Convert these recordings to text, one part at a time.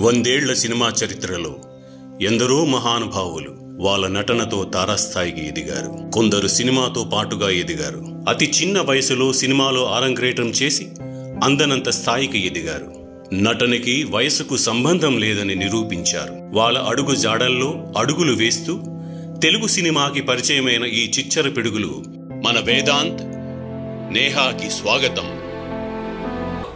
వందేళ్ల సినిమా చరిత్రలో ఎందరో మహానుభావులు వాళ్ళ నటనతో తారాస్థాయికి ఎదిగారు. కొందరు సినిమాతో పాటుగా ఎదిగారు. అతి చిన్న వయసులో సినిమాలో అరంగేట్రం చేసి అందనంత స్థాయికి ఎదిగారు. నటనకి వయసుకు సంబంధం లేదని నిరూపించారు. వాళ్ళ అడుగు జాడల్లో అడుగులు వేస్తూ తెలుగు సినిమాకి పరిచయమైన ఈ చిచ్చర పిడుగులు మన వేదాంత్, నేహాకి స్వాగతం.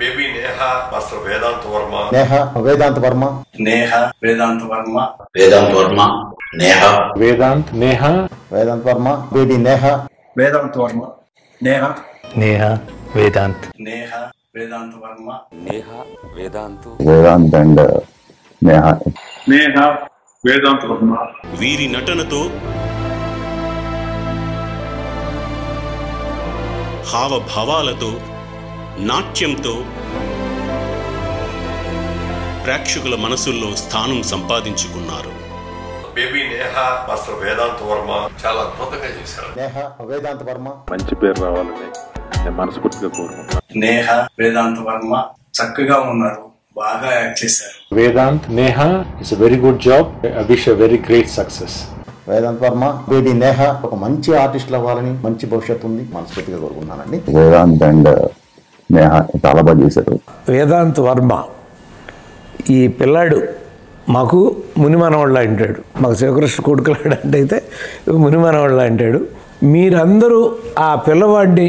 Baby Neha, Master Vedant Verma. Neha, Vedant Verma. Neha, Vedant Verma. Vedant Verma. Neha. Vedant, Neha. Vedant Verma. Baby Neha. Vedant Verma. Neha. Neha, Vedant. Neha, Vedant Verma. Neha, Vedant. Vedant and Neha. Neha, Vedant Verma. వీరి నటనతో హావభావాలతో నాట్యంతో ప్రేక్షకుల మనసుల్లో స్థానం సంపాదించుకున్నారు. Baby Neha, Master Vedant Verma. చాలా అద్భుతంగా చేశారు. Neha, Vedant Verma. మంచి పేరు రావాలని నేను మనస్ఫూర్తిగా కోరుకుంటున్నాను. Neha, Vedant Verma. చక్కగా ఉన్నారు, బాగా యాక్ట్ చేశారు. Vedant, Neha, it's a very good job. I wish a very great success. Vedant Varma, baby Neha ఒక మంచి ఆర్టిస్ట్ అవ్వాలని, మంచి భవిష్యత్తు ఉంది మనస్ఫూర్తిగా కోరుకుంటున్నానండి. వేదాంత్ అండ్ నేహా చాలా బాగా చేశారు. వేదాంత్ వర్మ ఈ పిల్లాడు మాకు మునిమానవాళ్ళ అంటాడు, మాకు శివకృష్ణ కొడుకులాడు అంటే అయితే మునిమానవాళ్ళ అంటాడు. మీరందరూ ఆ పిల్లవాడిని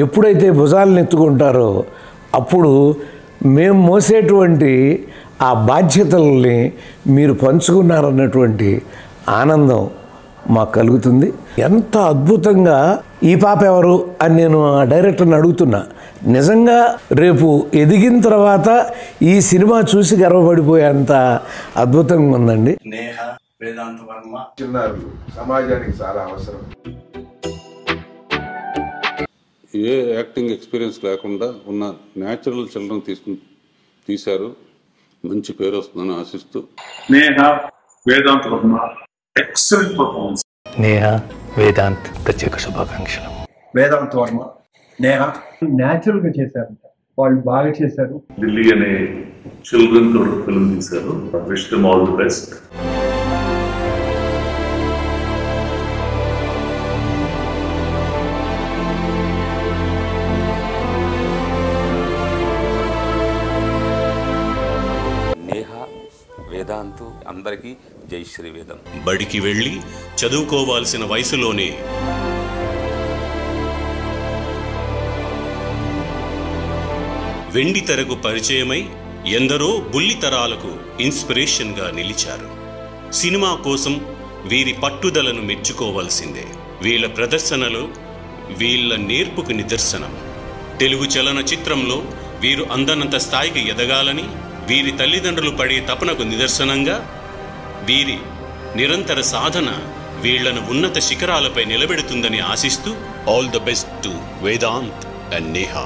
ఎప్పుడైతే భుజాలను ఎత్తుకుంటారో అప్పుడు మేము మోసేటువంటి ఆ బాధ్యతల్ని మీరు పంచుకున్నారన్నటువంటి ఆనందం మాకు కలుగుతుంది. ఎంత అద్భుతంగా ఈ పాప ఎవరు అని నేను ఆ డైరెక్టర్ని అడుగుతున్నా. నిజంగా రేపు ఎదిగిన తర్వాత ఈ సినిమా చూసి గర్వపడిపోయేంత అద్భుతంగా ఉందండి. Neha, Vedant Verma. చిన్నారులు సమాజానికి చాలా అవసరం. ఏ యాక్టింగ్ ఎక్స్పీరియన్స్ లేకుండా ఉన్న న్యాచురల్ చిల్డ్రన్ తీశారు. మంచి పేరు వస్తుందని ఆశిస్తూ Neha, Vedant Verma. Excellent performance. Neha, Vedant ప్రత్యేక శుభాకాంక్షలు. Vedant Verma. Neha. న్యాచురల్ గా చేశారంట, వాళ్ళు బాగా చేశారు. ఢిల్లీ అనే చిల్డ్రన్ తో ఫిల్మ్ తీశారు. Wish them all the best. Neha, Vedant అందరికీ జై శ్రీ వేదం. బడికి వెళ్ళి చదువుకోవాల్సిన వయసులోనే వెండి తెరకు పరిచయమై ఎందరో బుల్లితరాలకు ఇన్స్పిరేషన్గా నిలిచారు. సినిమా కోసం వీరి పట్టుదలను మెచ్చుకోవాల్సిందే. వీళ్ళ ప్రదర్శనలో వీళ్ళ నేర్పుకు నిదర్శనం. తెలుగు చలనచిత్రంలో వీరు అందనంత స్థాయికి ఎదగాలని వీరి తల్లిదండ్రులు పడే తపనకు నిదర్శనంగా వీరి నిరంతర సాధన వీళ్లను ఉన్నత శిఖరాలపై నిలబెడుతుందని ఆశిస్తూ all the best to Vedant and Neha.